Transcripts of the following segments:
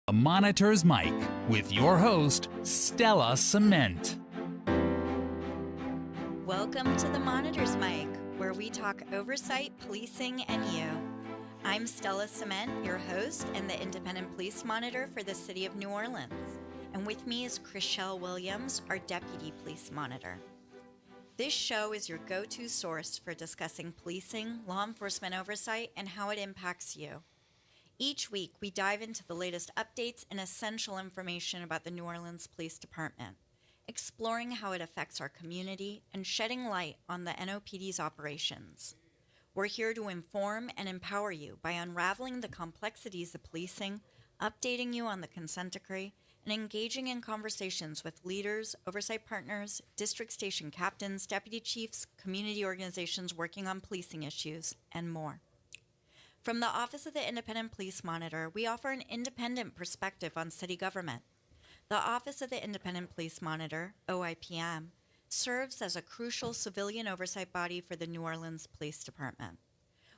The Monitor's Mic with your host, Stella Cement. Welcome to the Monitor's Mic, where we talk oversight, policing, and you. I'm Stella Cement, your host and the Independent Police Monitor for the City of New Orleans. And with me is Chriselle Williams, our Deputy Police Monitor. This show is your go-to source for discussing policing, law enforcement oversight, and how it impacts you. Each week, we dive into the latest updates and essential information about the New Orleans Police Department, exploring how it affects our community and shedding light on the NOPD's operations. We're here to inform and empower you by unraveling the complexities of policing, updating you on the consent decree, and engaging in conversations with leaders, oversight partners, district station captains, deputy chiefs, community organizations working on policing issues, and more. From the Office of the Independent Police Monitor, we offer an independent perspective on city government. The Office of the Independent Police Monitor, OIPM, serves as a crucial civilian oversight body for the New Orleans Police Department.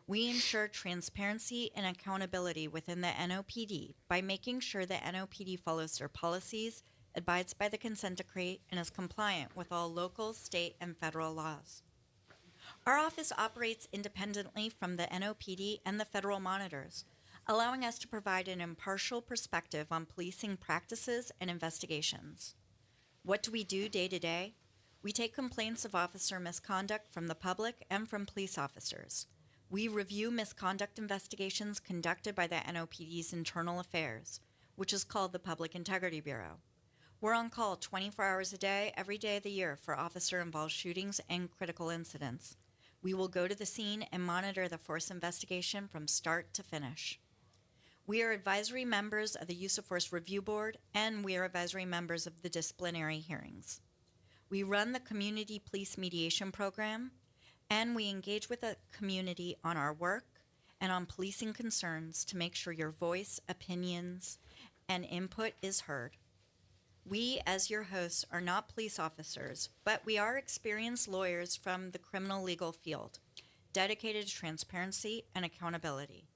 We ensure transparency and accountability within the NOPD by making sure the NOPD follows their policies, abides by the consent decree, and is compliant with all local, state, and federal laws. Our office operates independently from the NOPD and the federal monitors, allowing us to provide an impartial perspective on policing practices and investigations. What do we do day to day? We take complaints of officer misconduct from the public and from police officers. We review misconduct investigations conducted by the NOPD's Internal Affairs, which is called the Public Integrity Bureau. We're on call 24 hours a day, every day of the year for officer-involved shootings and critical incidents. We will go to the scene and monitor the force investigation from start to finish. We are advisory members of the Use of Force Review Board, and we are advisory members of the disciplinary hearings. We run the Community Police Mediation Program, and we engage with the community on our work and on policing concerns to make sure your voice, opinions, and input is heard. We, as your hosts, are not police officers, but we are experienced lawyers from the criminal legal field, dedicated to transparency and accountability.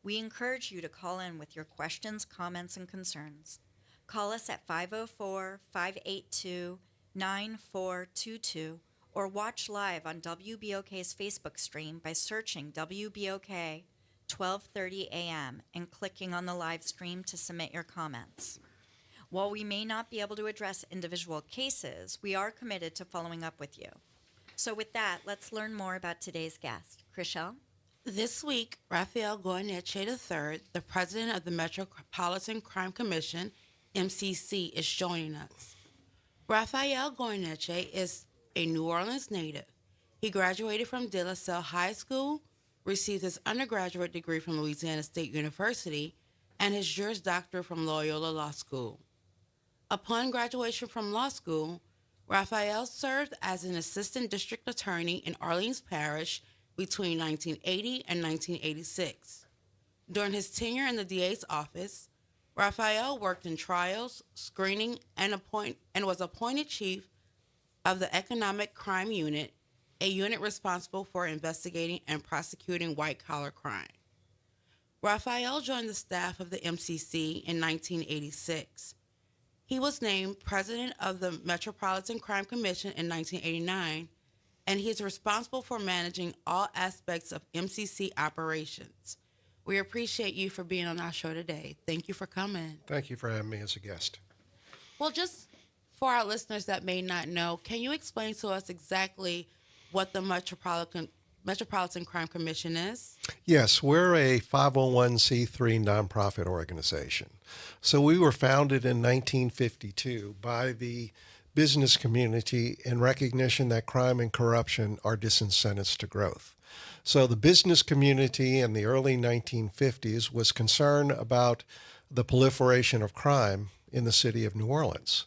We encourage you to call in with your questions, comments, and concerns. Call us at 504-582-9422 or watch live on WBOK's Facebook stream by searching WBOK 1230 AM and clicking on the live stream to submit your comments. While we may not be able to address individual cases, we are committed to following up with you. So with that, let's learn more about today's guest. Chriselle? This week, Raphael Goyeneche III, the president of the Metropolitan Crime Commission, MCC, is joining us. Raphael Goyeneche is a New Orleans native. He graduated from De La Salle High School, received his undergraduate degree from Louisiana State University, and his Juris Doctorate from Loyola Law School. Upon graduation from law school, Raphael served as an assistant district attorney in Orleans Parish between 1980 and 1986. During his tenure in the DA's office, Raphael worked in trials, screening, and was appointed chief of the Economic Crime Unit, a unit responsible for investigating and prosecuting white-collar crime. Raphael joined the staff of the MCC in 1986. He was named president of the Metropolitan Crime Commission in 1989, and he is responsible for managing all aspects of MCC operations. We appreciate you for being on our show today. Thank you for coming. Thank you for having me as a guest. Well, just for our listeners that may not know, can you explain to us exactly what the Metropolitan Crime Commission is? Yes, we're a 501c3 nonprofit organization. So we were founded in 1952 by the business community in recognition that crime and corruption are disincentives to growth. So the business community in the early 1950s was concerned about the proliferation of crime in the city of New Orleans.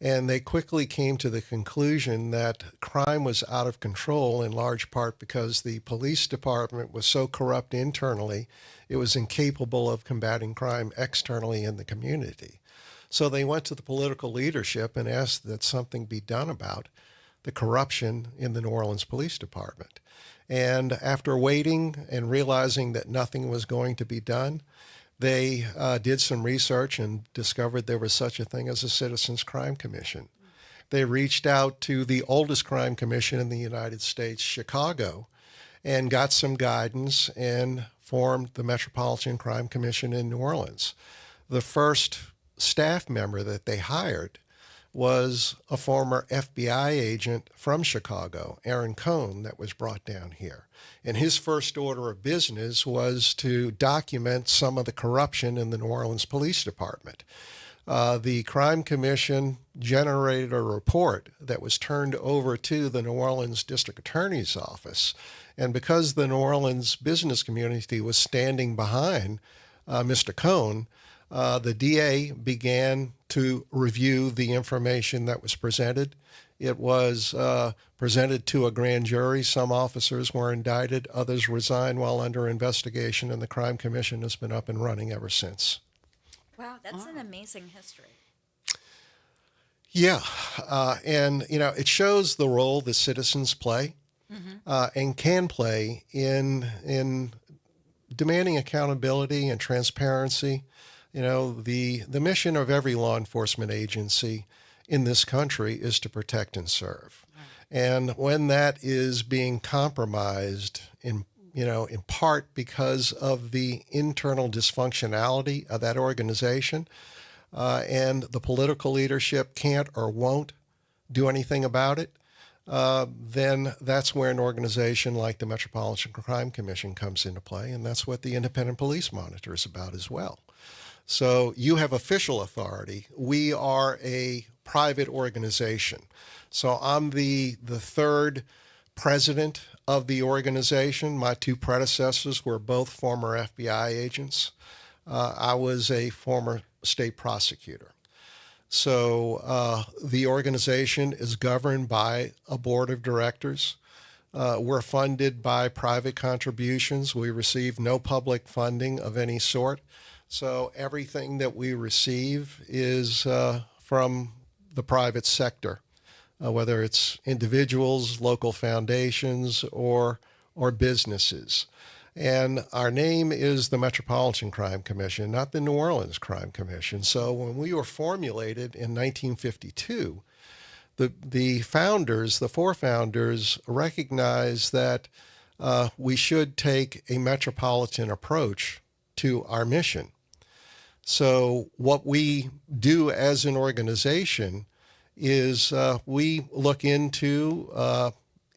And they quickly came to the conclusion that crime was out of control in large part because the police department was so corrupt internally, it was incapable of combating crime externally in the community. So they went to the political leadership and asked that something be done about the corruption in the New Orleans Police Department. And after waiting and realizing that nothing was going to be done, they did some research and discovered there was such a thing as a Citizens Crime Commission. They reached out to the oldest crime commission in the United States, Chicago, and got some guidance and formed the Metropolitan Crime Commission in New Orleans. The first staff member that they hired was a former FBI agent from Chicago, Aaron Cohn, that was brought down here. And his first order of business was to document some of the corruption in the New Orleans Police Department. The Crime Commission generated a report that was turned over to the New Orleans District Attorney's Office. And because the New Orleans business community was standing behind Mr. Cohn, the DA began to review the information that was presented. It was presented to a grand jury. Some officers were indicted, others resigned while under investigation, and the Crime Commission has been up and running ever since. Wow, that's an amazing history. Yeah, and it shows the role that citizens play and can play in demanding accountability and transparency. The mission of every law enforcement agency in this country is to protect and serve. And when that is being compromised in part because of the internal dysfunctionality of that organization, and the political leadership can't or won't do anything about it, then that's where an organization like the Metropolitan Crime Commission comes into play, and that's what the Independent Police Monitor is about as well. So you have official authority. We are a private organization. So I'm the third president of the organization. My two predecessors were both former FBI agents. I was a former state prosecutor. So the organization is governed by a board of directors. We're funded by private contributions. We receive no public funding of any sort. So everything that we receive is from the private sector, whether it's individuals, local foundations, or businesses. And our name is the Metropolitan Crime Commission, not the New Orleans Crime Commission. So when we were formulated in 1952, the four founders, recognized that we should take a metropolitan approach to our mission. So what we do as an organization is we look into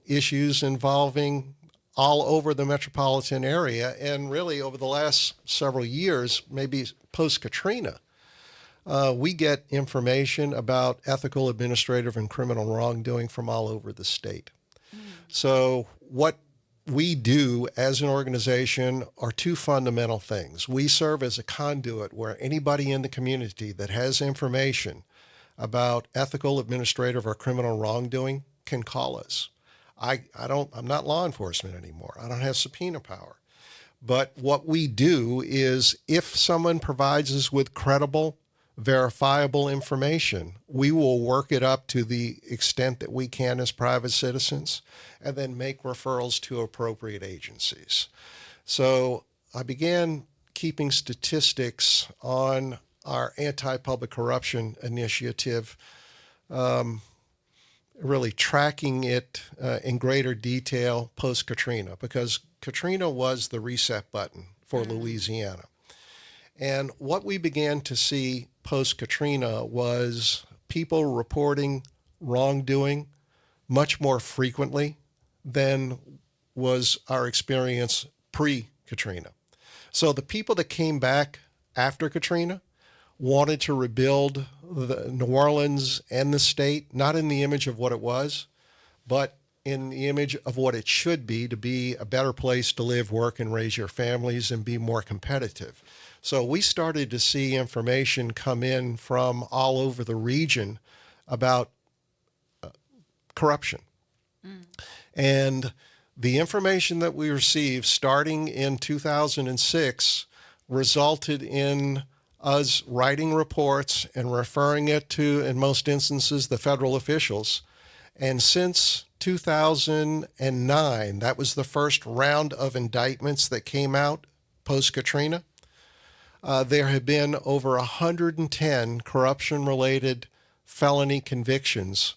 issues involving all over the metropolitan area, and really over the last several years, maybe post-Katrina, we get information about ethical, administrative, and criminal wrongdoing from all over the state. So what we do as an organization are two fundamental things. We serve as a conduit where anybody in the community that has information about ethical, administrative, or criminal wrongdoing can call us. I'm not law enforcement anymore. I don't have subpoena power. But what we do is if someone provides us with credible, verifiable information, we will work it up to the extent that we can as private citizens and then make referrals to appropriate agencies. So I began keeping statistics on our anti-public corruption initiative, really tracking it in greater detail post-Katrina, because Katrina was the reset button for Louisiana. And what we began to see post-Katrina was people reporting wrongdoing much more frequently than was our experience pre-Katrina. So the people that came back after Katrina wanted to rebuild New Orleans and the state, not in the image of what it was, but in the image of what it should be, to be a better place to live, work, and raise your families and be more competitive. So we started to see information come in from all over the region about corruption. And the information that we received starting in 2006 resulted in us writing reports and referring it to, in most instances, the federal officials. And since 2009, that was the first round of indictments that came out post-Katrina, there have been over 110 corruption-related felony convictions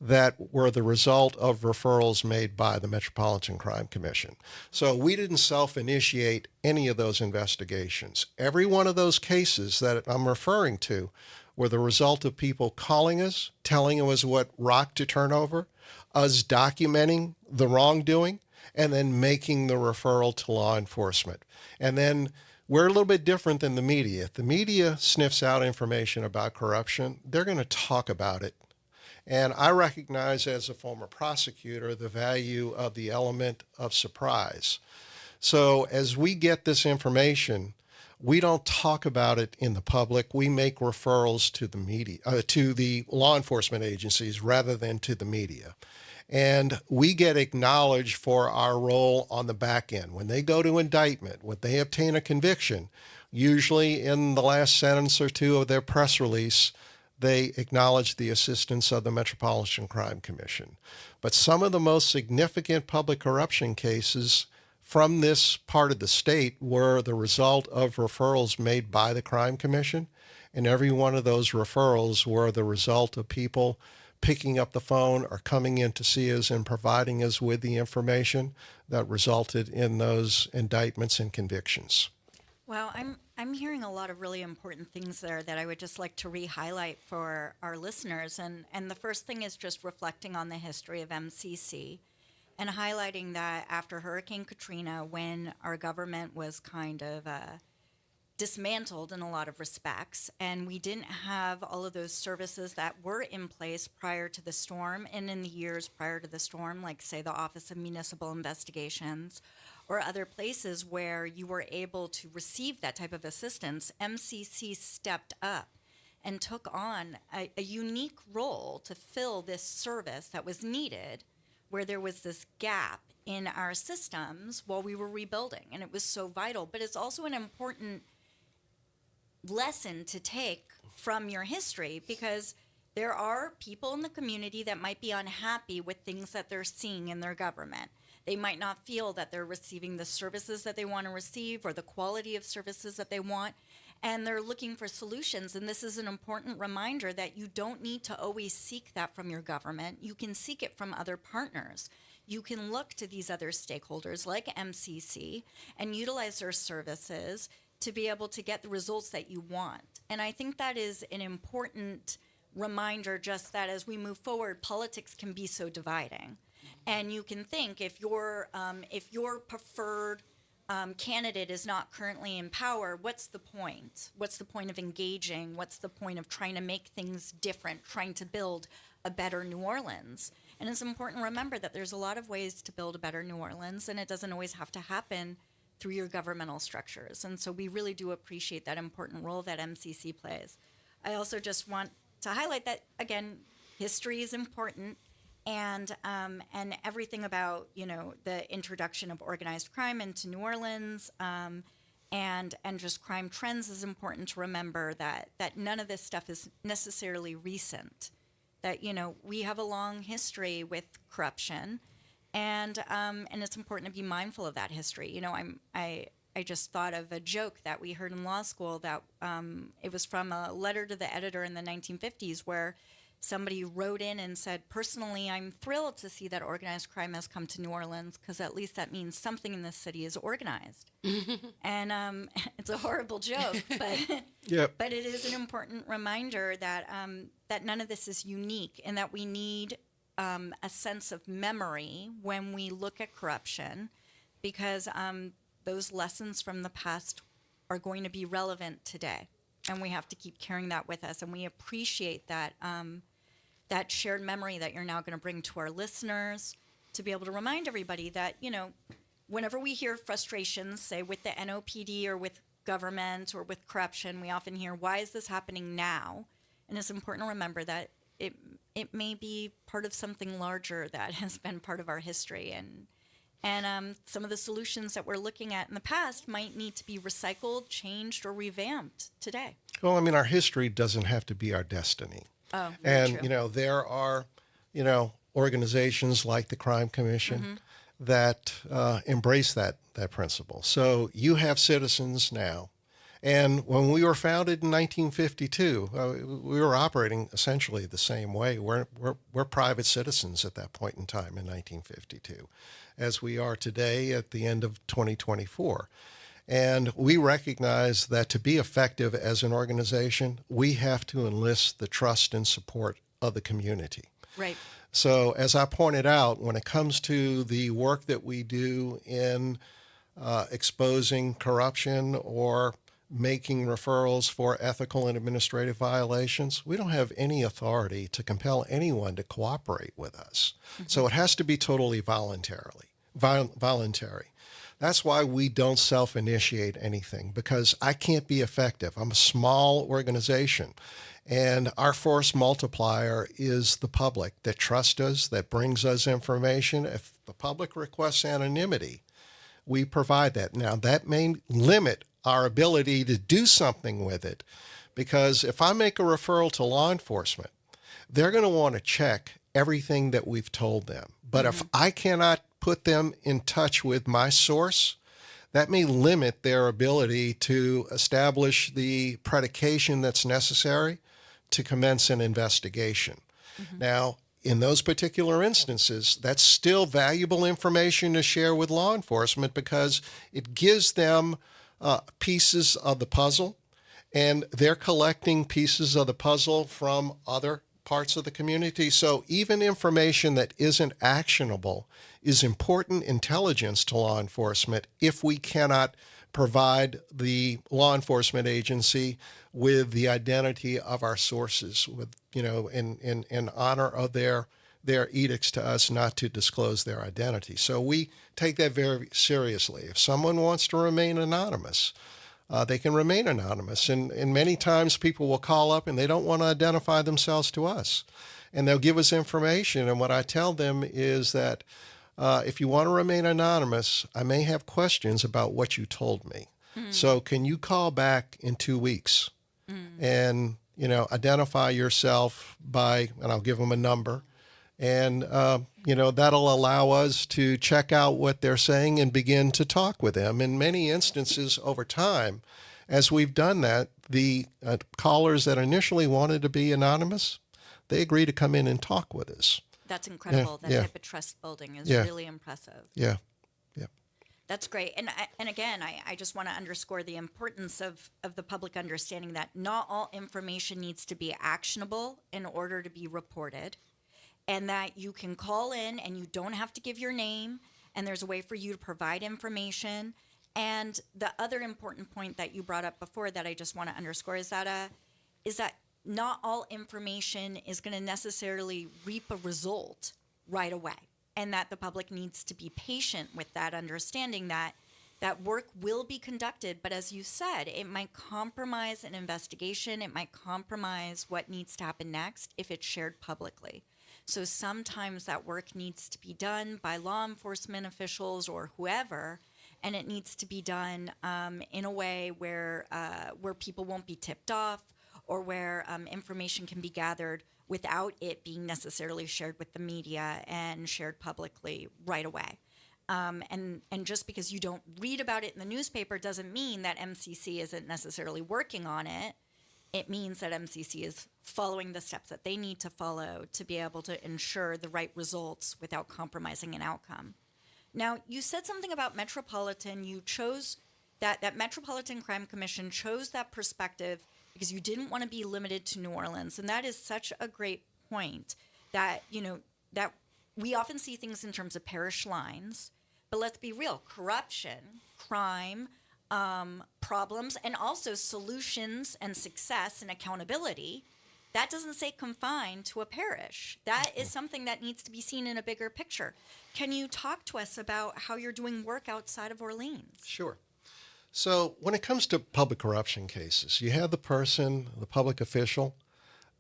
that were the result of referrals made by the Metropolitan Crime Commission. So we didn't self-initiate any of those investigations. Every one of those cases that I'm referring to were the result of people calling us, telling us what rock to turn over, us documenting the wrongdoing, and then making the referral to law enforcement. And then we're a little bit different than the media. If the media sniffs out information about corruption, they're going to talk about it. And I recognize as a former prosecutor the value of the element of surprise. So as we get this information, we don't talk about it in the public. We make referrals to the media, to the law enforcement agencies rather than to the media. And we get acknowledged for our role on the back end. When they go to indictment, when they obtain a conviction, usually in the last sentence or two of their press release, they acknowledge the assistance of the Metropolitan Crime Commission. But some of the most significant public corruption cases from this part of the state were the result of referrals made by the Crime Commission. And every one of those referrals were the result of people picking up the phone or coming in to see us and providing us with the information that resulted in those indictments and convictions. Well, I'm hearing a lot of really important things there that I would just like to re-highlight for our listeners. And the first thing is just reflecting on the history of MCC and highlighting that after Hurricane Katrina, when our government was kind of dismantled in a lot of respects, and we didn't have all of those services that were in place prior to the storm and in the years prior to the storm, like, say, the Office of Municipal Investigations or other places where you were able to receive that type of assistance, MCC stepped up and took on a unique role to fill this service that was needed, where there was this gap in our systems while we were rebuilding. And it was so vital. But it's also an important lesson to take from your history, because there are people in the community that might be unhappy with things that they're seeing in their government. They might not feel that they're receiving the services that they want to receive or the quality of services that they want, and they're looking for solutions. And this is an important reminder that you don't need to always seek that from your government. You can seek it from other partners. You can look to these other stakeholders like MCC and utilize their services to be able to get the results that you want. And I think that is an important reminder, just that as we move forward, politics can be so dividing. And you can think, if your preferred candidate is not currently in power, what's the point? What's the point of engaging? What's the point of trying to make things different, trying to build a better New Orleans? And it's important to remember that there's a lot of ways to build a better New Orleans, and it doesn't always have to happen through your governmental structures. And so we really do appreciate that important role that MCC plays. I also just want to highlight that, again, history is important, and everything about, the introduction of organized crime into New Orleans, and just crime trends is important to remember that none of this stuff is necessarily recent. That, we have a long history with corruption, and it's important to be mindful of that history. I just thought of a joke that we heard in law school that it was from a letter to the editor in the 1950s, where somebody wrote in and said, "Personally, I'm thrilled to see that organized crime has come to New Orleans, because at least that means something in this city is organized." And it's a horrible joke, but Yep. but it is an important reminder that that none of this is unique, and that we need a sense of memory when we look at corruption, because those lessons from the past are going to be relevant today, and we have to keep carrying that with us. And we appreciate that that shared memory that you're now going to bring to our listeners, to be able to remind everybody that, whenever we hear frustrations, say with the NOPD or with government or with corruption, we often hear, "Why is this happening now?" And it's important to remember that it may be part of something larger that has been part of our history, and some of the solutions that we're looking at in the past might need to be recycled, changed, or revamped today. Well, our history doesn't have to be our destiny. Oh, very And, true. there are, organizations like the Crime Commission that embrace that principle. So you have citizens now, And when we were founded in 1952, we were operating essentially the same way. We're private citizens at that point in time in 1952, as we are today at the end of 2024. And we recognize that to be effective as an organization, we have to enlist the trust and support of the community. Right. So as I pointed out, when it comes to the work that we do in exposing corruption or making referrals for ethical and administrative violations, we don't have any authority to compel anyone to cooperate with us. So it has to be totally voluntary. That's why we don't self-initiate anything, because I can't be effective. I'm a small organization, and our force multiplier is the public that trusts us, that brings us information. If the public requests anonymity, we provide that. Now, that may limit our ability to do something with it, because if I make a referral to law enforcement, they're going to want to check everything that we've told them. But if I cannot put them in touch with my source, that may limit their ability to establish the predication that's necessary to commence an investigation. Now, in those particular instances, that's still valuable information to share with law enforcement, because it gives them pieces of the puzzle, and they're collecting pieces of the puzzle from other parts of the community. So even information that isn't actionable is important intelligence to law enforcement if we cannot provide the law enforcement agency with the identity of our sources, with, in honor of their edicts to us not to disclose their identity. So we take that very seriously. If someone wants to remain anonymous, they can remain anonymous. And many times people will call up and they don't want to identify themselves to us. And they'll give us information. And what I tell them is that if you want to remain anonymous, I may have questions about what you told me. So can you call back in 2 weeks and, identify yourself by, and I'll give them a number. And, that'll allow us to check out what they're saying and begin to talk with them. In many instances over time, as we've done that, the callers that initially wanted to be anonymous, they agree to come in and talk with us. That's incredible. That type of trust building is really impressive. Yeah. That's great. And again, I just want to underscore the importance of the public understanding that not all information needs to be actionable in order to be reported, and that you can call in and you don't have to give your name, and there's a way for you to provide information. And the other important point that you brought up before that I just want to underscore is that not all information is going to necessarily reap a result right away, and that the public needs to be patient with that understanding that work will be conducted, but as you said, it might compromise an investigation, it might compromise what needs to happen next if it's shared publicly. So sometimes that work needs to be done by law enforcement officials or whoever, and it needs to be done in a way where people won't be tipped off, or where information can be gathered without it being necessarily shared with the media and shared publicly right away. And just because you don't read about it in the newspaper doesn't mean that MCC isn't necessarily working on it. It means that MCC is following the steps that they need to follow to be able to ensure the right results without compromising an outcome. Now, you said something about Metropolitan. You chose that Metropolitan Crime Commission chose that perspective because you didn't want to be limited to New Orleans. And that is such a great point that, that we often see things in terms of parish lines, but let's be real, corruption, crime, problems, and also solutions and success and accountability, that doesn't say confined to a parish. That is something that needs to be seen in a bigger picture. Can you talk to us about how you're doing work outside of Orleans? Sure. So when it comes to public corruption cases, you have the person, the public official,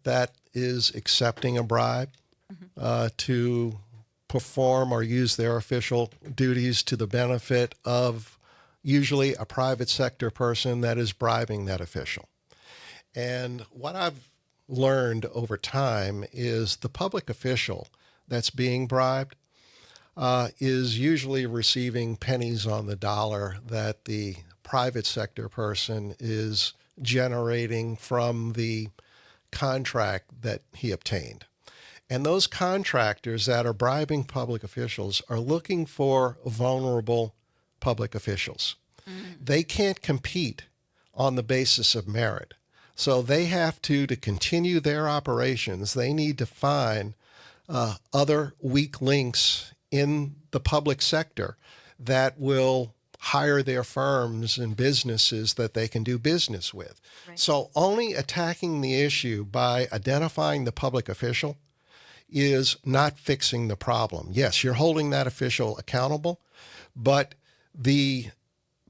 that is accepting a bribe to perform or use their official duties to the benefit of usually a private sector person that is bribing that official. And what I've learned over time is the public official that's being bribed is usually receiving pennies on the dollar that the private sector person is generating from the contract that he obtained. And those contractors that are bribing public officials are looking for vulnerable public officials. They can't compete on the basis of merit. So they have to continue their operations, they need to find other weak links in the public sector that will hire their firms and businesses that they can do business with. Right. So only attacking the issue by identifying the public official is not fixing the problem. Yes, you're holding that official accountable, but the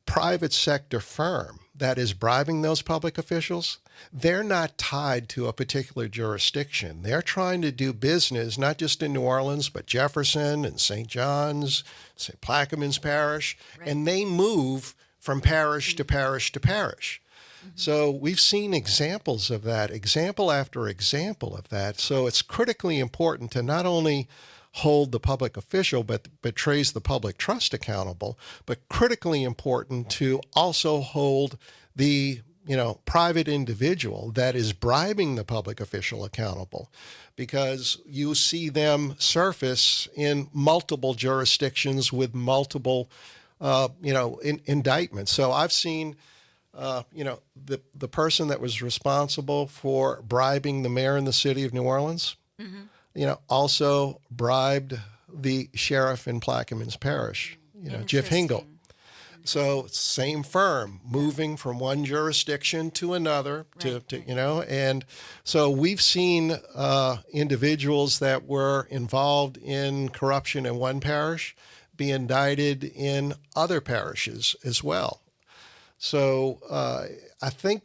private sector firm that is bribing those public officials, they're not tied to a particular jurisdiction. They're trying to do business not just in New Orleans, but Jefferson and St. John's, St. Plaquemines Parish, and they move from parish to parish to parish. So we've seen examples of that, example after example of that. So it's critically important to not only hold the public official but betrays the public trust accountable, but critically important to also hold the private individual that is bribing the public official accountable, because you see them surface in multiple jurisdictions with multiple indictments. So I've seen the person that was responsible for bribing the mayor in the city of New Orleans, also bribed the sheriff in Plaquemines Parish, Jeff Hingle. So same firm, moving from one jurisdiction to another, and so we've seen individuals that were involved in corruption in one parish be indicted in other parishes as well. So I think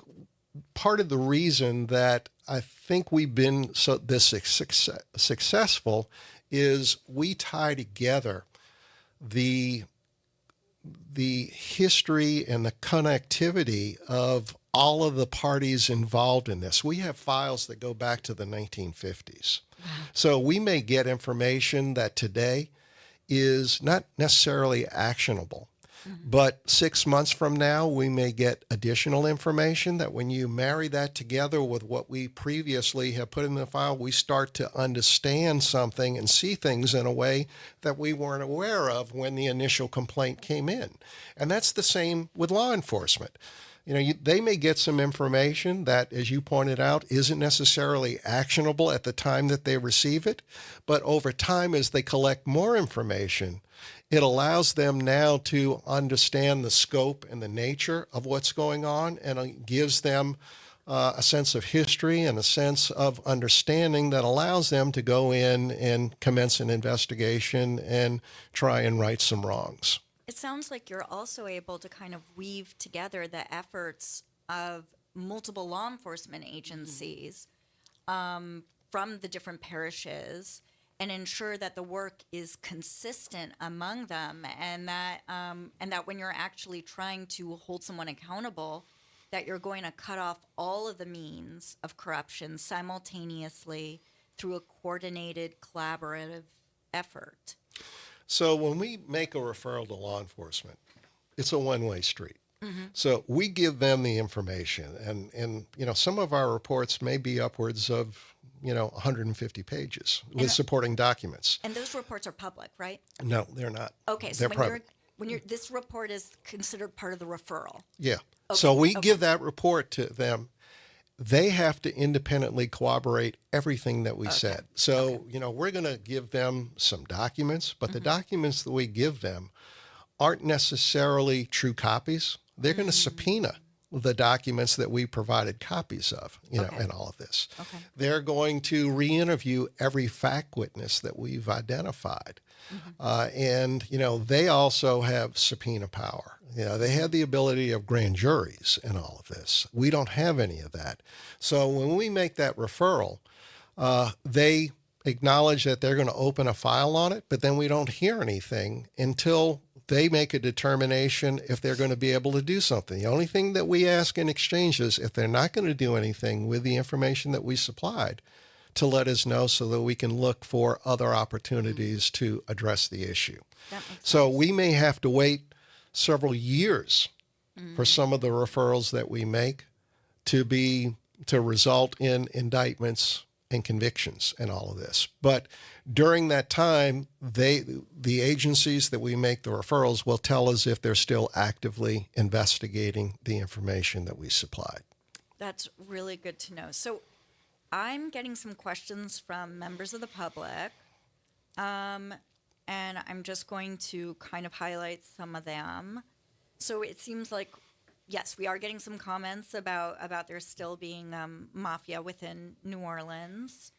part of the reason that I think we've been this successful is we tie together the history and the connectivity of all of the parties involved in this. We have files that go back to the 1950s. So we may get information that today is not necessarily actionable. But 6 months from now, we may get additional information that when you marry that together with what we previously have put in the file, we start to understand something and see things in a way that we weren't aware of when the initial complaint came in. And that's the same with law enforcement. They may get some information that, as you pointed out, isn't necessarily actionable at the time that they receive it. But over time, as they collect more information, it allows them now to understand the scope and the nature of what's going on, and it gives them a sense of history and a sense of understanding that allows them to go in and commence an investigation and try and right some wrongs. It sounds like you're also able to kind of weave together the efforts of multiple law enforcement agencies from the different parishes and ensure that the work is consistent among them, and that when you're actually trying to hold someone accountable, that you're going to cut off all of the means of corruption simultaneously through a coordinated, collaborative effort. So when we make a referral to law enforcement, it's a one-way street. So we give them the information, and some of our reports may be upwards of 150 pages with supporting documents. And those reports are public, right? No, they're not. Okay, so they're private. when you're this report is considered part of the referral. Yeah. Okay, So we give that report to them. They have to independently corroborate everything that we said. So, we're going to give them some documents, but the documents that we give them aren't necessarily true copies. They're going to subpoena the documents that we provided copies of, in all of this. Okay. They're going to re-interview every fact witness that we've identified. And they also have subpoena power. They have the ability of grand juries in all of this. We don't have any of that. So when we make that referral, they acknowledge that they're going to open a file on it, but then we don't hear anything until they make a determination if they're going to be able to do something. The only thing that we ask in exchange is if they're not going to do anything with the information that we supplied, to let us know so that we can look for other opportunities to address the issue. That makes So we may have to wait several years for some of the referrals that we make to result in indictments and convictions and all of this. But during that time, the agencies that we make the referrals will tell us if they're still actively investigating the information that we supplied. That's really good to know. So I'm getting some questions from members of the public, and I'm just going to kind of highlight some of them. So it seems like, yes, we are getting some comments about there still being mafia within New Orleans.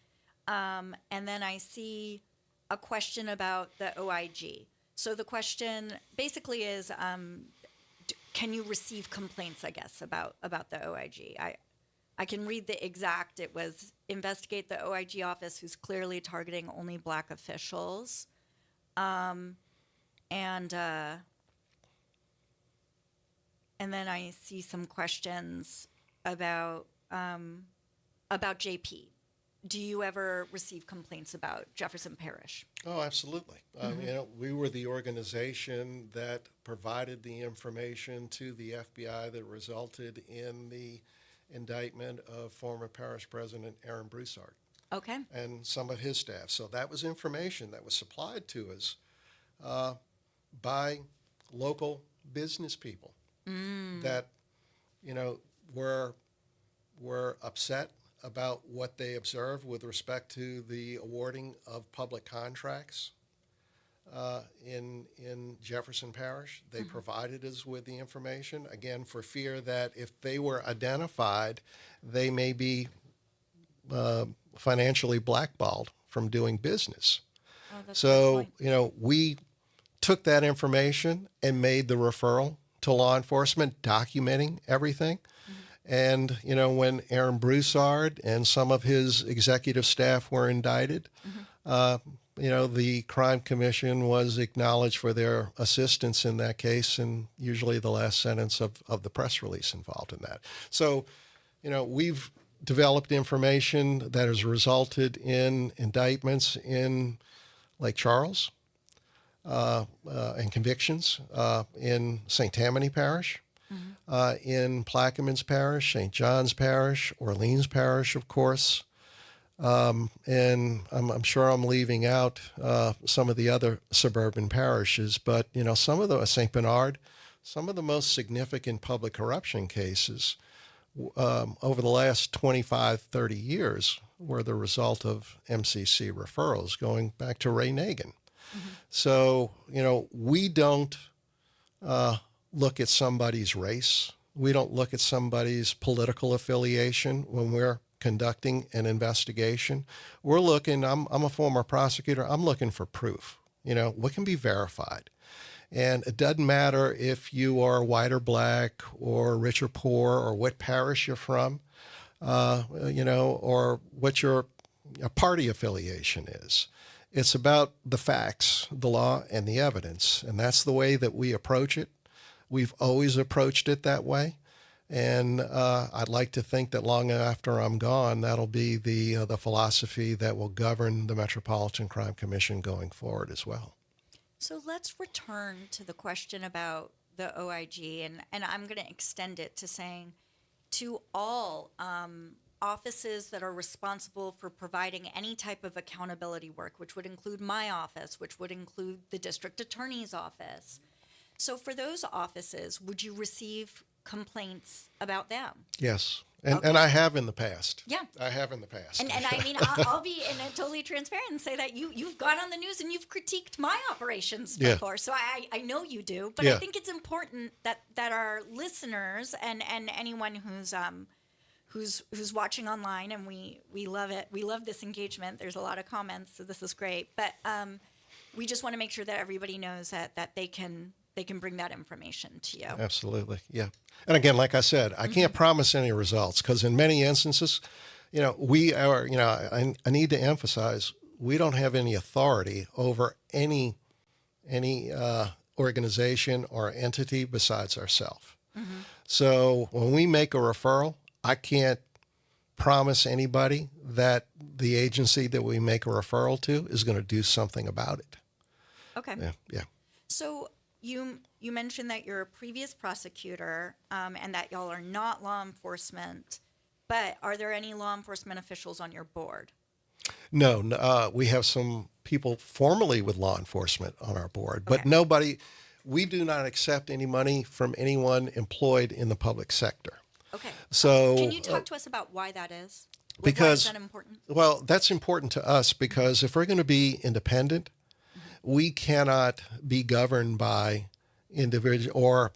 And then I see a question about the OIG. So the question basically is, can you receive complaints, I guess, about the OIG? I can read the exact. It was investigate the OIG office who's clearly targeting only black officials. And then I see some questions about JP. Do you ever receive complaints about Jefferson Parish? Oh, absolutely. We were the organization that provided the information to the FBI that resulted in the indictment of former parish president Aaron Broussard Okay. and some of his staff. So that was information that was supplied to us by local business people that, were upset about what they observed with respect to the awarding of public contracts in Jefferson Parish. They provided us with the information, again, for fear that if they were identified, they may be financially blackballed from doing business. Oh, that's a good So, point. we took that information and made the referral to law enforcement, documenting everything. And, when Aaron Broussard and some of his executive staff were indicted, the Crime Commission was acknowledged for their assistance in that case, and usually the last sentence of the press release involved in that. So, we've developed information that has resulted in indictments in Lake Charles and convictions in St. Tammany Parish. In Plaquemines Parish, St. John's Parish, Orleans Parish, of course. And I'm sure I'm leaving out some of the other suburban parishes, but, some of the, St. Bernard, some of the most significant public corruption cases over the last 25, 30 years were the result of MCC referrals going back to Ray Nagin. So, we don't look at somebody's race. We don't look at somebody's political affiliation when we're conducting an investigation. We're looking, I'm a former prosecutor, I'm looking for proof. What can be verified? And it doesn't matter if you are white or black or rich or poor or what parish you're from, or what your party affiliation is. It's about the facts, the law, and the evidence. And that's the way that we approach it. We've always approached it that way, and I'd like to think that long after I'm gone, that'll be the philosophy that will govern the Metropolitan Crime Commission going forward as well. So let's return to the question about the OIG, and I'm going to extend it to saying to all offices that are responsible for providing any type of accountability work, which would include my office, which would include the district attorney's office. So for those offices, would you receive complaints about them? Yes, and I have in the past. Yeah. I have in the past. And I mean, I'll be totally transparent and say that you've gone on the news and you've critiqued my operations Yeah. before. So I know you do, but Yeah. I think it's important that our listeners and anyone who's watching online, and we love it. We love this engagement. There's a lot of comments, so this is great. But we just want to make sure that everybody knows that they can bring that information to you. Absolutely, yeah. And again, like I said, I can't promise any results because in many instances, we are, I need to emphasize, we don't have any authority over any organization or entity besides ourselves. So when we make a referral, I can't promise anybody that the agency that we make a referral to is going to do something about it. Okay. Yeah. So you mentioned that you're a previous prosecutor and that y'all are not law enforcement, but are there any law enforcement officials on your board? No, we have some people formerly with law enforcement on our board, but Okay. nobody, we do not accept any money from anyone employed in the public sector. Okay. So, Can you talk to us about why that is? Why because- is that important? well, that's important to us because if we're going to be independent, we cannot be governed by individual or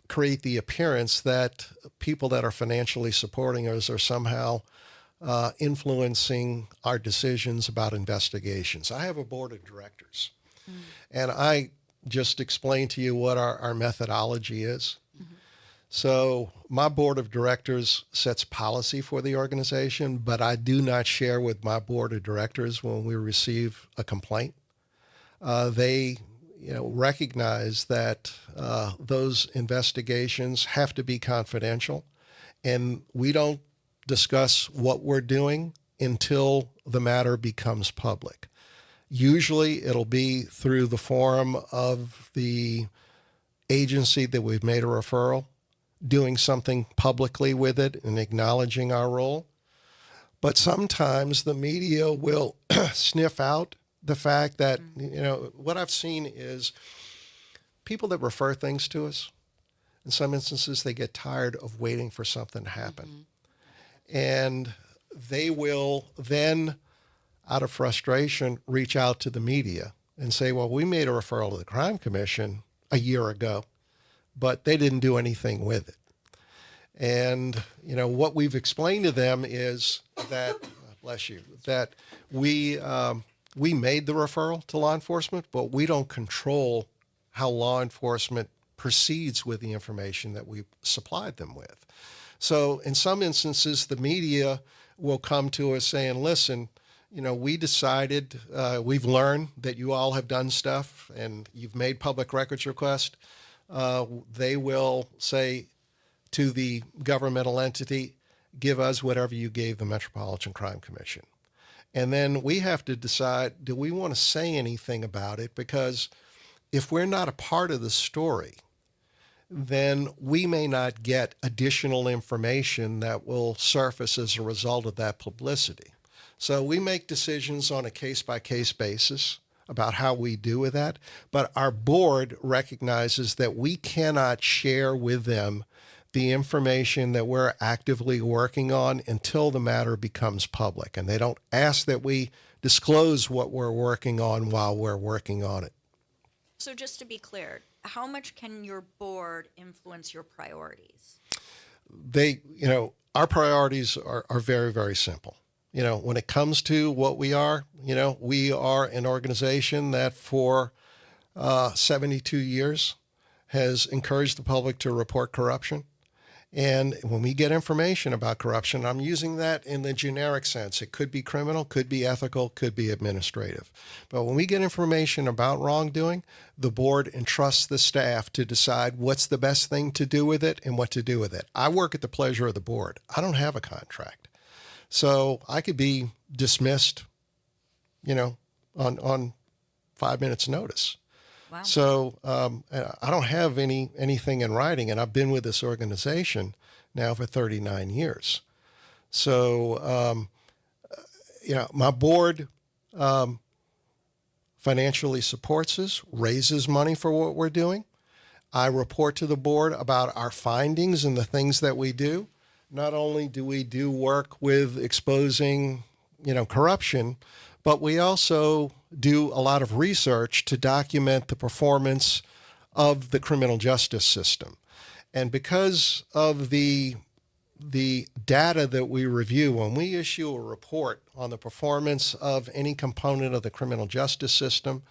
create the appearance that people that are financially supporting us are somehow influencing our decisions about investigations. I have a board of directors, and I just explained to you what our methodology is. So my board of directors sets policy for the organization, but I do not share with my board of directors when we receive a complaint. They recognize that those investigations have to be confidential, and we don't discuss what we're doing until the matter becomes public. Usually it'll be through the forum of the agency that we've made a referral, doing something publicly with it and acknowledging our role. But sometimes the media will sniff out the fact that, what I've seen is people that refer things to us, in some instances, they get tired of waiting for something to happen. And they will then, out of frustration, reach out to the media and say, well, we made a referral to the Crime Commission a year ago, but they didn't do anything with it. And, what we've explained to them is that, bless you, that we made the referral to law enforcement, but we don't control how law enforcement proceeds with the information that we supplied them with. So in some instances, the media will come to us saying, listen, we decided, we've learned that you all have done stuff and you've made public records requests. They will say to the governmental entity, give us whatever you gave the Metropolitan Crime Commission. And then we have to decide, do we want to say anything about it? Because if we're not a part of the story, then we may not get additional information that will surface as a result of that publicity. So we make decisions on a case-by-case basis about how we do with that, but our board recognizes that we cannot share with them the information that we're actively working on until the matter becomes public, and they don't ask that we disclose what we're working on while we're working on it. So just to be clear, how much can your board influence your priorities? Our priorities are very, very simple. When it comes to what we are an organization that for 72 years has encouraged the public to report corruption. And when we get information about corruption, I'm using that in the generic sense. It could be criminal, could be ethical, could be administrative. But when we get information about wrongdoing, the board entrusts the staff to decide what's the best thing to do with it and what to do with it. I work at the pleasure of the board. I don't have a contract. So I could be dismissed, on 5 minutes notice. Wow. So I don't have anything in writing, and I've been with this organization now for 39 years. So, my board financially supports us, raises money for what we're doing. I report to the board about our findings and the things that we do. Not only do we do work with exposing, corruption, but we also do a lot of research to document the performance of the criminal justice system. And because of the data that we review, when we issue a report on the performance of any component of the criminal justice system,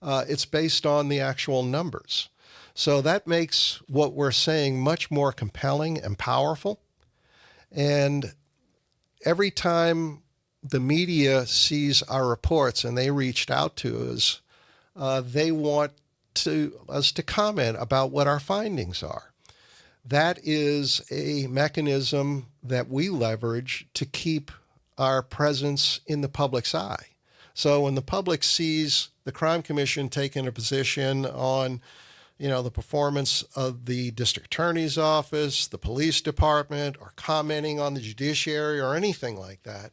it's based on the actual numbers. So that makes what we're saying much more compelling and powerful. And every time the media sees our reports and they reached out to us, they want us to comment about what our findings are. That is a mechanism that we leverage to keep our presence in the public's eye. So when the public sees the Crime Commission taking a position on, the performance of the district attorney's office, the police department, or commenting on the judiciary or anything like that,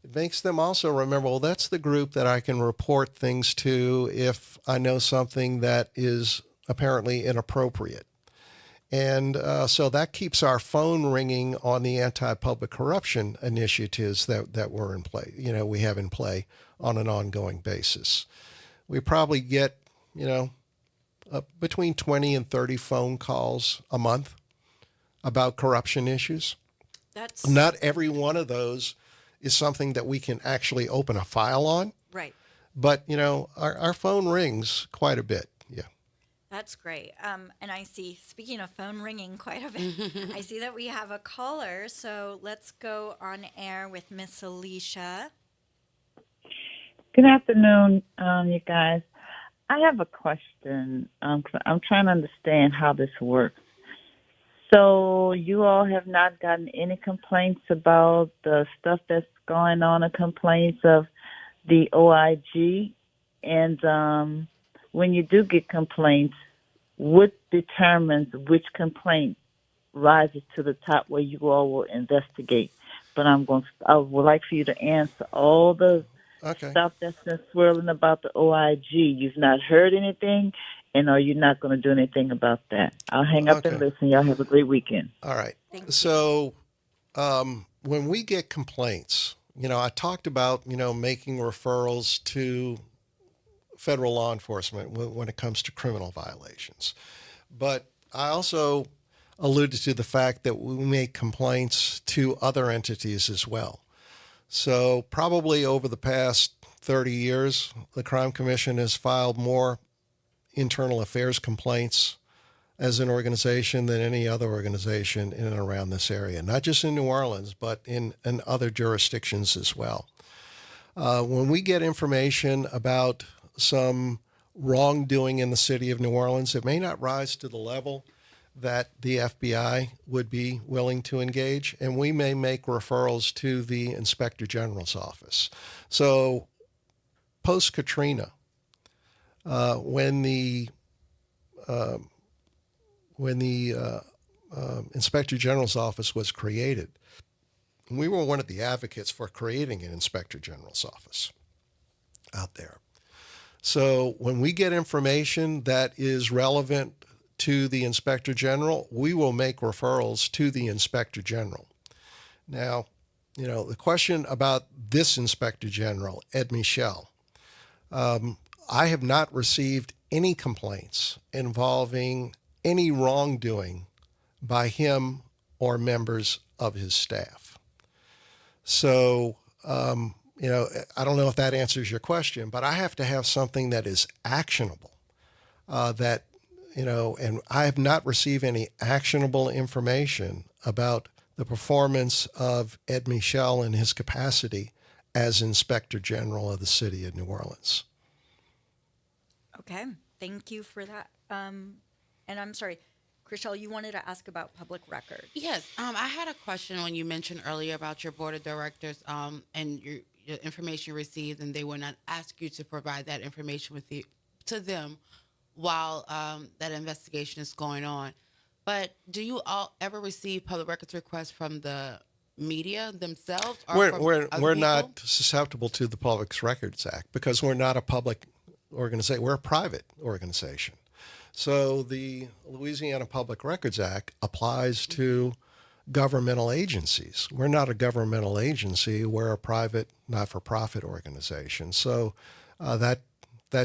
it makes them also remember, well, that's the group that I can report things to if I know something that is apparently inappropriate. And so that keeps our phone ringing on the anti-public corruption initiatives that we're in play, we have in play on an ongoing basis. We probably get, between 20 and 30 phone calls a month about corruption issues. That's Not every one of those is something that we can actually open a file on, right. but, our phone rings quite a bit. Yeah. That's great. And I see, speaking of phone ringing quite a bit, I see that we have a caller. So let's go on air with Miss Alicia. Good afternoon, you guys. I have a question. I'm trying to understand how this works. So you all have not gotten any complaints about the stuff that's going on, or complaints of the OIG? And when you do get complaints, what determines which complaint rises to the top where you all will investigate? But I would like for you to answer all the stuff that's been swirling about the OIG. You've not heard anything, and are you not going to do anything about that? I'll hang up and listen. Y'all have a great weekend. All right. So when we get complaints, I talked about, making referrals to federal law enforcement when it comes to criminal violations. But I also alluded to the fact that we make complaints to other entities as well. So probably over the past 30 years, the Crime Commission has filed more internal affairs complaints as an organization than any other organization in and around this area, not just in New Orleans, but in other jurisdictions as well. When we get information about some wrongdoing in the city of New Orleans, it may not rise to the level that the FBI would be willing to engage, and we may make referrals to the Inspector General's office. So post-Katrina, when the Inspector General's office was created, we were one of the advocates for creating an Inspector General's office out there. So when we get information that is relevant to the Inspector General, we will make referrals to the Inspector General. Now, the question about this Inspector General, Ed Michel, I have not received any complaints involving any wrongdoing by him or members of his staff. So, I don't know if that answers your question, but I have to have something that is actionable, and I have not received any actionable information about the performance of Ed Michel in his capacity as Inspector General of the City of New Orleans. Okay. Thank you for that. And I'm sorry, Chriselle, you wanted to ask about public record. Yes, I had a question when you mentioned earlier about your board of directors and your information you received, and they will not ask you to provide that information to them while that investigation is going on. But do you all ever receive public records requests from the media themselves? Or we're not susceptible to the Public Records Act because we're not a public organization. We're a private organization. So the Louisiana Public Records Act applies to governmental agencies. We're not a governmental agency. We're a private, not-for-profit organization. So that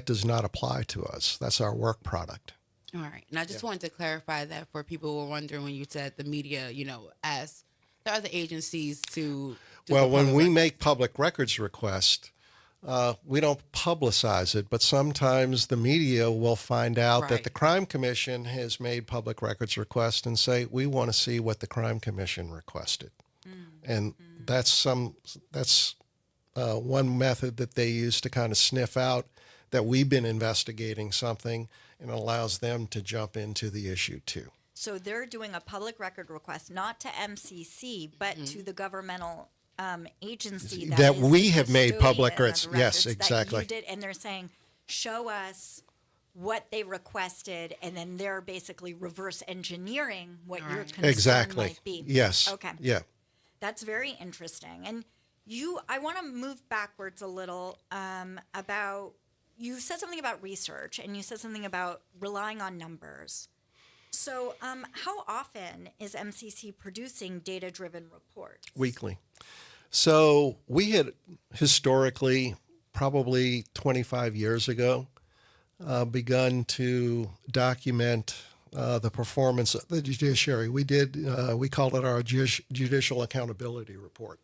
does not apply to us. That's our work product. All right. And I just wanted to clarify that for people who were wondering when you said the media, ask the other agencies to do Well, when we make public records requests, we don't publicize it, but sometimes the media will find out that the Crime Commission has made public records requests and say, we want to see what the Crime Commission requested. And that's one method that they use to kind of sniff out that we've been investigating something, and it allows them to jump into the issue too. So they're doing a public record request, not to MCC, but to the governmental agency that is we the have made custodian public of the records. Yes, that exactly. you did, and they're saying, show us what they requested, and then they're basically reverse engineering what your Right. concern Exactly. might be. Yes. Okay. Yeah. That's very interesting. And I want to move backwards a little about, you said something about research and you said something about relying on numbers. So how often is MCC producing data-driven reports? Weekly. So we had historically, probably 25 years ago, begun to document the performance of the judiciary. We called it our judicial accountability report.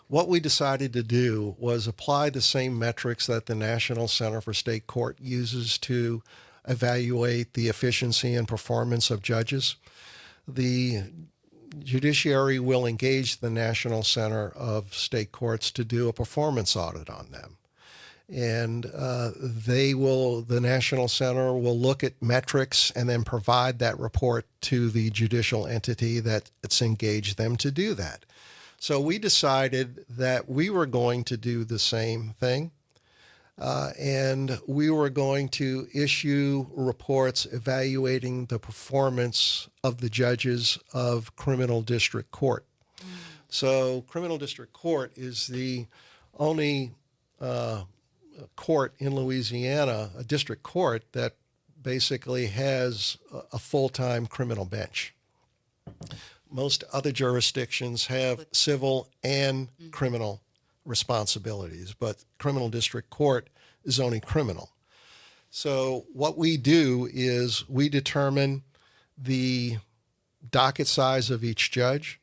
What we decided to do was apply the same metrics that the National Center for State Court uses to evaluate the efficiency and performance of judges. The judiciary will engage the National Center of State Courts to do a performance audit on them. And the National Center will look at metrics and then provide that report to the judicial entity that it's engaged them to do that. So we decided that we were going to do the same thing, and we were going to issue reports evaluating the performance of the judges of criminal district court. So criminal district court is the only court in Louisiana, a district court, that basically has a full-time criminal bench. Most other jurisdictions have civil and criminal responsibilities, but criminal district court is only criminal. So what we do is we determine the docket size of each judge,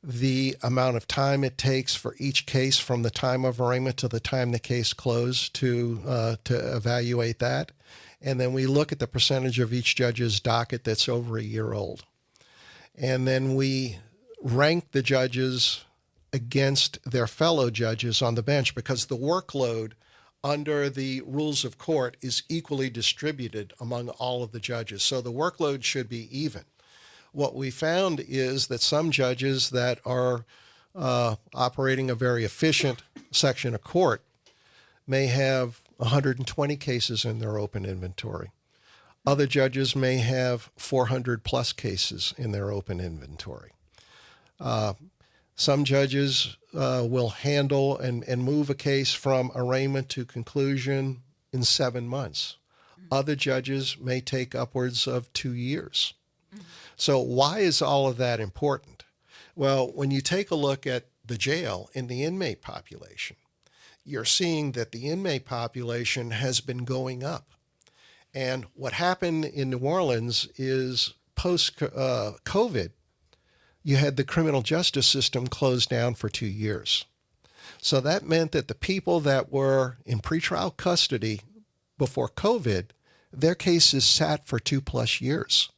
the amount of time it takes for each case from the time of arraignment to the time the case closed to evaluate that. And then we look at the percentage of each judge's docket that's over a year old. And then we rank the judges against their fellow judges on the bench because the workload under the rules of court is equally distributed among all of the judges. So the workload should be even. What we found is that some judges that are operating a very efficient section of court may have 120 cases in their open inventory. Other judges may have 400 plus cases in their open inventory. Some judges will handle and move a case from arraignment to conclusion in 7 months. Other judges may take upwards of 2 years. So why is all of that important? Well, when you take a look at the jail and the inmate population, you're seeing that the inmate population has been going up. And what happened in New Orleans is post-COVID, you had the criminal justice system closed down for 2 years. So that meant that the people that were in pretrial custody before COVID, their cases sat for 2+ years,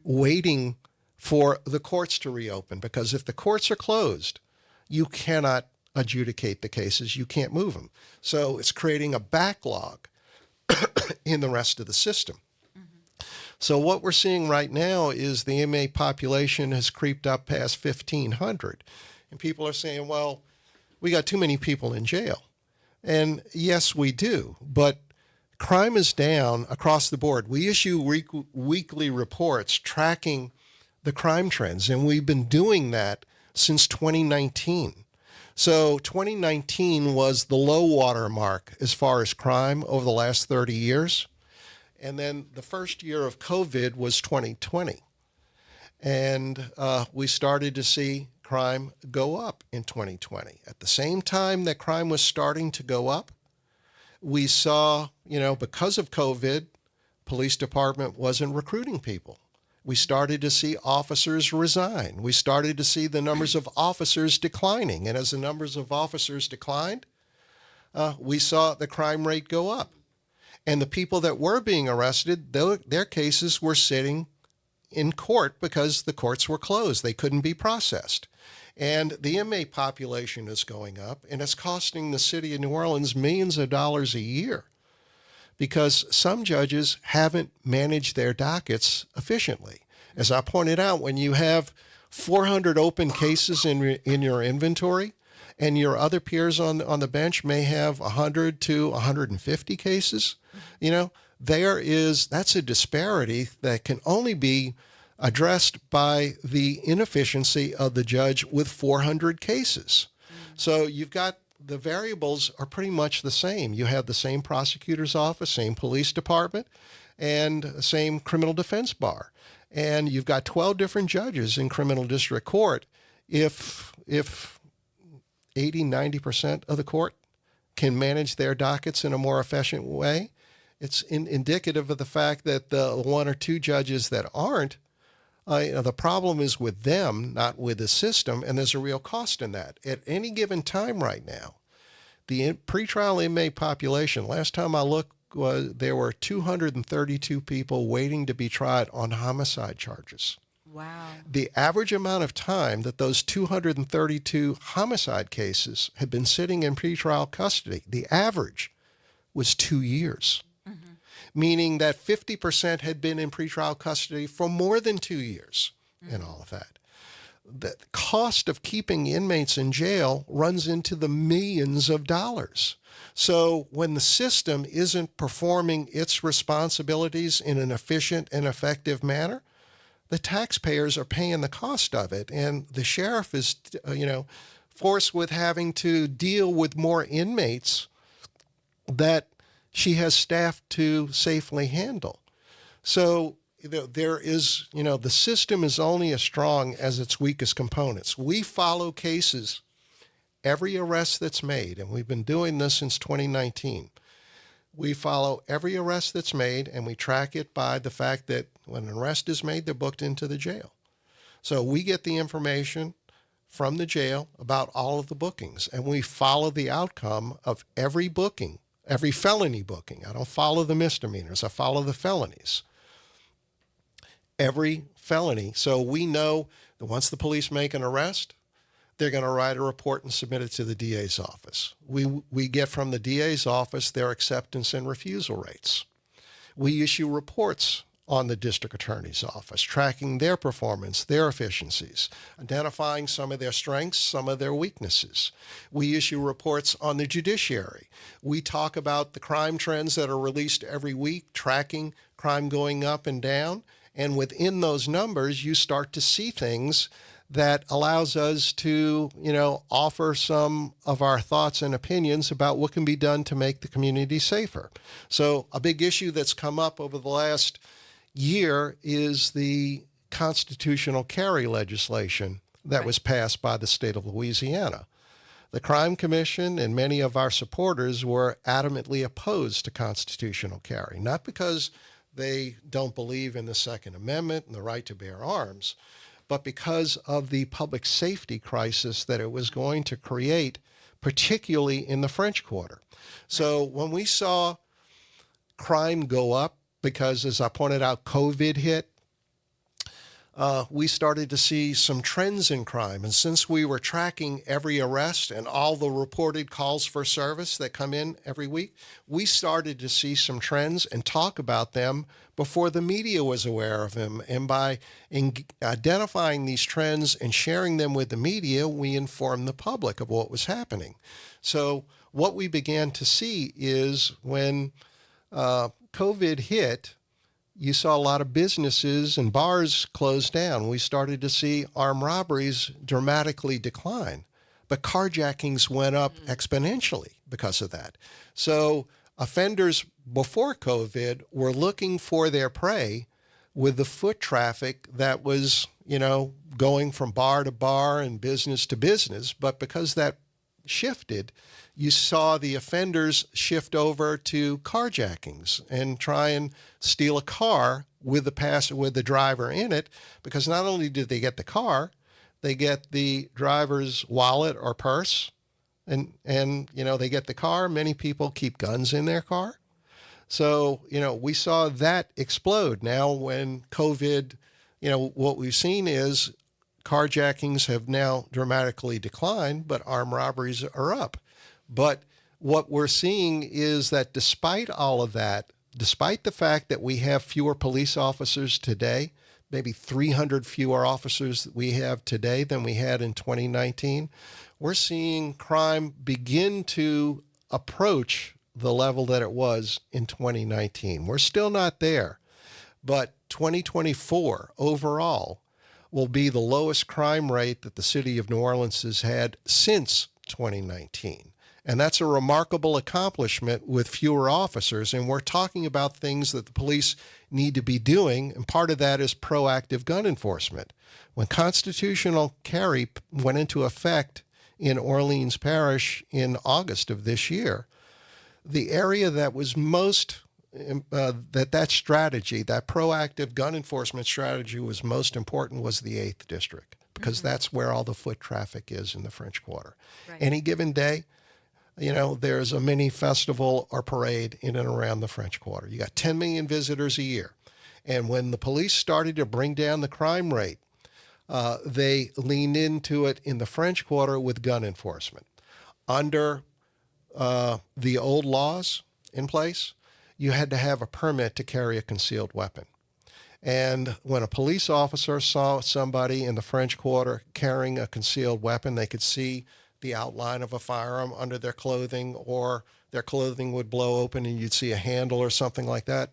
waiting for the courts to reopen. Because if the courts are closed, you cannot adjudicate the cases. You can't move them. So it's creating a backlog in the rest of the system. So what we're seeing right now is the inmate population has creeped up past 1,500. And people are saying, well, we got too many people in jail. And yes, we do. But crime is down across the board. We issue weekly reports tracking the crime trends, and we've been doing that since 2019. So 2019 was the low water mark as far as crime over the last 30 years. And then the first year of COVID was 2020. And we started to see crime go up in 2020. At the same time that crime was starting to go up, we saw, because of COVID, police department wasn't recruiting people. We started to see officers resign. We started to see the numbers of officers declining. And as the numbers of officers declined, we saw the crime rate go up. And the people that were being arrested, their cases were sitting in court because the courts were closed. They couldn't be processed. And the inmate population is going up, and it's costing the city of New Orleans millions of dollars a year because some judges haven't managed their dockets efficiently. As I pointed out, when you have 400 open cases in your inventory, and your other peers on the bench may have 100 to 150 cases, that's a disparity that can only be addressed by the inefficiency of the judge with 400 cases. So you've got the variables are pretty much the same. You have the same prosecutor's office, same police department, and same criminal defense bar. And you've got 12 different judges in criminal district court. If 80-90% of the court can manage their dockets in a more efficient way, it's indicative of the fact that the one or two judges that aren't, the problem is with them, not with the system, and there's a real cost in that. At any given time right now, the pretrial inmate population, last time I looked, there were 232 people waiting to be tried on homicide charges. Wow. The average amount of time that those 232 homicide cases had been sitting in pretrial custody, the average was 2 years, meaning that 50% had been in pretrial custody for more than 2 years and all of that. The cost of keeping inmates in jail runs into the millions of dollars. So when the system isn't performing its responsibilities in an efficient and effective manner, the taxpayers are paying the cost of it. And the sheriff is, forced with having to deal with more inmates that she has staff to safely handle. So there is, the system is only as strong as its weakest components. We follow cases, every arrest that's made, and we've been doing this since 2019. We follow every arrest that's made, and we track it by the fact that when an arrest is made, they're booked into the jail. So we get the information from the jail about all of the bookings, and we follow the outcome of every booking, every felony booking. I don't follow the misdemeanors. I follow the felonies. Every felony. So we know that once the police make an arrest, they're going to write a report and submit it to the DA's office. We get from the DA's office their acceptance and refusal rates. We issue reports on the district attorney's office, tracking their performance, their efficiencies, identifying some of their strengths, some of their weaknesses. We issue reports on the judiciary. We talk about the crime trends that are released every week, tracking crime going up and down. And within those numbers, you start to see things that allows us to, offer some of our thoughts and opinions about what can be done to make the community safer. So a big issue that's come up over the last year is the constitutional carry legislation that was passed by the state of Louisiana. The Crime Commission and many of our supporters were adamantly opposed to constitutional carry, not because they don't believe in the Second Amendment and the right to bear arms, but because of the public safety crisis that it was going to create, particularly in the French Quarter. So when we saw crime go up, because as I pointed out, COVID hit, we started to see some trends in crime. And since we were tracking every arrest and all the reported calls for service that come in every week, we started to see some trends and talk about them before the media was aware of them. And by identifying these trends and sharing them with the media, we informed the public of what was happening. So what we began to see is when COVID hit, you saw a lot of businesses and bars close down. We started to see armed robberies dramatically decline, but carjackings went up exponentially because of that. So offenders before COVID were looking for their prey with the foot traffic that was, going from bar to bar and business to business. But because that shifted, you saw the offenders shift over to carjackings and try and steal a car with the driver in it, because not only did they get the car, they get the driver's wallet or purse, and they get the car. Many people keep guns in their car. So, we saw that explode. Now when COVID, what we've seen is carjackings have now dramatically declined, but armed robberies are up. But what we're seeing is that despite all of that, despite the fact that we have fewer police officers today, maybe 300 fewer officers that we have today than we had in 2019, we're seeing crime begin to approach the level that it was in 2019. We're still not there, but 2024 overall will be the lowest crime rate that the city of New Orleans has had since 2019. And that's a remarkable accomplishment with fewer officers. And we're talking about things that the police need to be doing. And part of that is proactive gun enforcement. When constitutional carry went into effect in Orleans Parish in August of this year, the area that was most that strategy, that proactive gun enforcement strategy was most important was the 8th District, because that's where all the foot traffic is in the French Quarter. Right. Any given day, there's a mini festival or parade in and around the French Quarter. You got 10 million visitors a year. And when the police started to bring down the crime rate, they leaned into it in the French Quarter with gun enforcement. Under the old laws in place, you had to have a permit to carry a concealed weapon. And when a police officer saw somebody in the French Quarter carrying a concealed weapon, they could see the outline of a firearm under their clothing, or their clothing would blow open and you'd see a handle or something like that.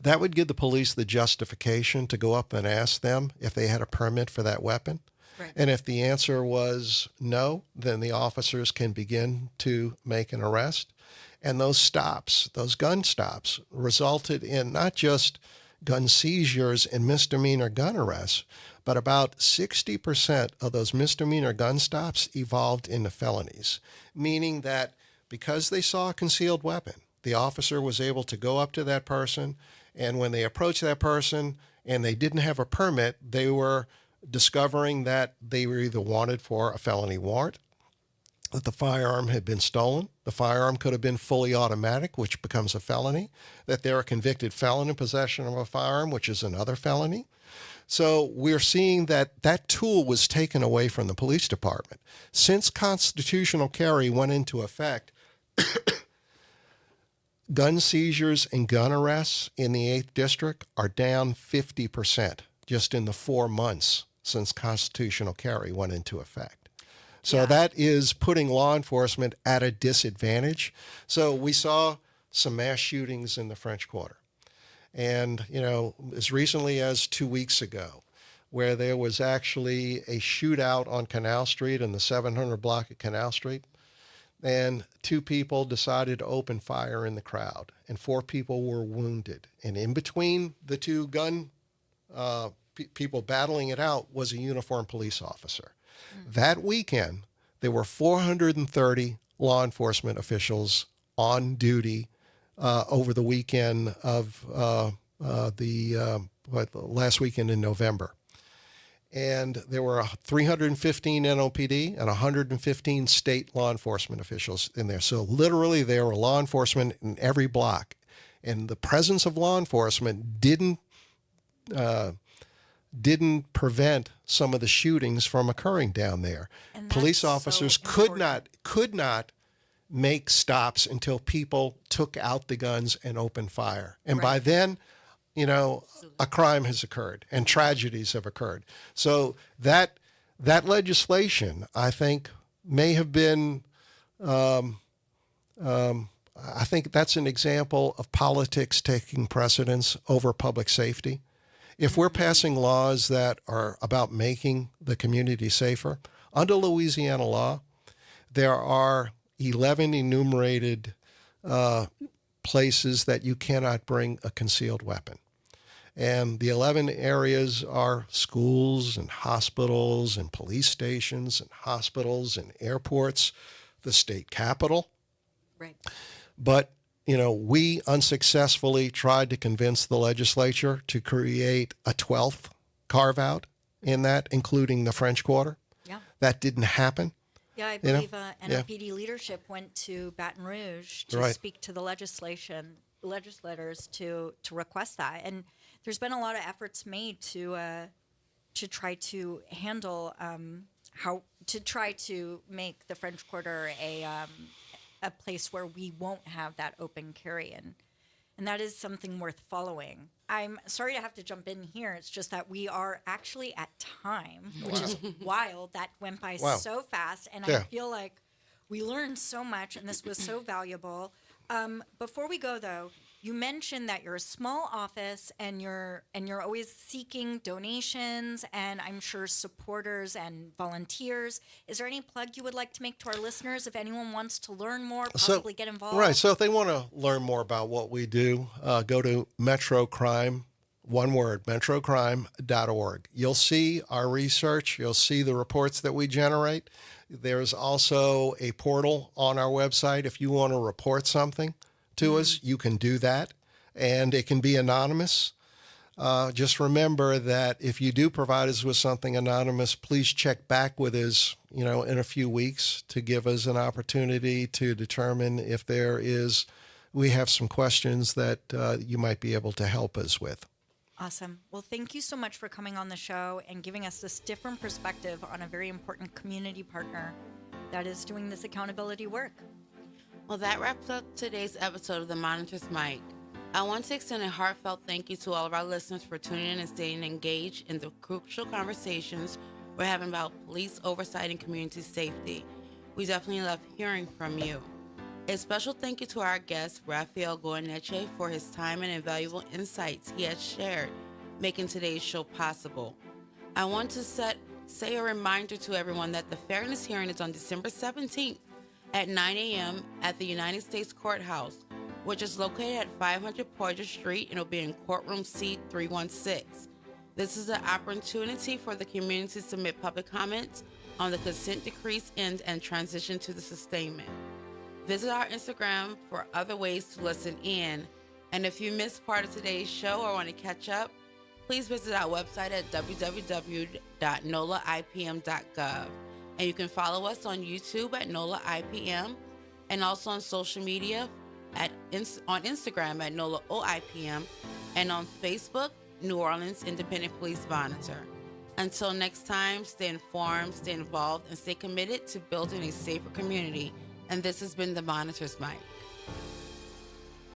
That would give the police the justification to go up and ask them if they had a permit for that weapon. Right. And if the answer was no, then the officers can begin to make an arrest. And those stops, those gun stops, resulted in not just gun seizures and misdemeanor gun arrests, but about 60% of those misdemeanor gun stops evolved into felonies, meaning that because they saw a concealed weapon, the officer was able to go up to that person, and when they approached that person and they didn't have a permit, they were discovering that they were either wanted for a felony warrant, that the firearm had been stolen. The firearm could have been fully automatic, which becomes a felony, that they're a convicted felon in possession of a firearm, which is another felony. So we're seeing that that tool was taken away from the police department. Since constitutional carry went into effect, gun seizures and gun arrests in the 8th District are down 50% just in the 4 months since constitutional carry went into effect. So that is putting law enforcement at a disadvantage. So we saw some mass shootings in the French Quarter. And, as recently as 2 weeks ago, where there was actually a shootout on Canal Street in the 700 block of Canal Street, and 2 people decided to open fire in the crowd, and 4 people were wounded. And in between the 2 gun people battling it out was a uniformed police officer. That weekend, there were 430 law enforcement officials on duty over the weekend of the last weekend in November. And there were 315 NOPD and 115 state law enforcement officials in there. So literally there were law enforcement in every block. And the presence of law enforcement didn't prevent some of the shootings from occurring down there. And Police that's officers so could not make stops until people took out the guns and opened fire. And by then, a crime has occurred and tragedies have occurred. So that legislation, I think, may have been, I think that's an example of politics taking precedence over public safety. If we're passing laws that are about making the community safer, under Louisiana law, there are 11 enumerated places that you cannot bring a concealed weapon. And the 11 areas are schools and hospitals and police stations and hospitals and airports, the state capitol. Right. But we unsuccessfully tried to convince the legislature to create a 12th carve-out in that, including the French Quarter. Yeah. That didn't happen. Yeah, I believe NOPD leadership went to Baton Rouge to speak to the legislators to request that. And there's been a lot of efforts made to try to handle try to make the French Quarter a place where we won't have that open carry, and that is something worth following. I'm sorry to have to jump in here. It's just that we are actually at time, which is wild. That went by so fast, and I feel like We learned so much, and this was so valuable. Before we go, though, you mentioned that you're a small office and you're always seeking donations and I'm sure supporters and volunteers. Is there any plug you would like to make to our listeners if anyone wants to learn more, possibly get involved? Right. So if they want to learn more about what we do, go to Metro Crime, one word, metrocrime.org. You'll see our research. You'll see the reports that we generate. There's also a portal on our website. If you want to report something to us, you can do that, and it can be anonymous. Just remember that if you do provide us with something anonymous, please check back with us, in a few weeks to give us an opportunity to determine if we have some questions that you might be able to help us with. Awesome. Well, thank you so much for coming on the show and giving us this different perspective on a very important community partner that is doing this accountability work. Well, that wraps up today's episode of The Monitor's Mic. I want to extend a heartfelt thank you to all of our listeners for tuning in and staying engaged in the crucial conversations we're having about police oversight and community safety. We definitely love hearing from you. A special thank you to our guest, Rafael Goyeneche, for his time and invaluable insights he has shared, making today's show possible. I want to say a reminder to everyone that the fairness hearing is on December 17th at 9 a.m. at the United States Courthouse, which is located at 500 Poydras Street and will be in courtroom C316. This is an opportunity for the community to submit public comments on the consent decree's end and transition to the sustainment. Visit our Instagram for other ways to listen in. And if you missed part of today's show or want to catch up, please visit our website at www.nolaipm.gov. And you can follow us on YouTube at NOLA IPM and also on social media on Instagram at NOLA OIPM and on Facebook, New Orleans Independent Police Monitor. Until next time, stay informed, stay involved, and stay committed to building a safer community. And this has been The Monitor's Mic.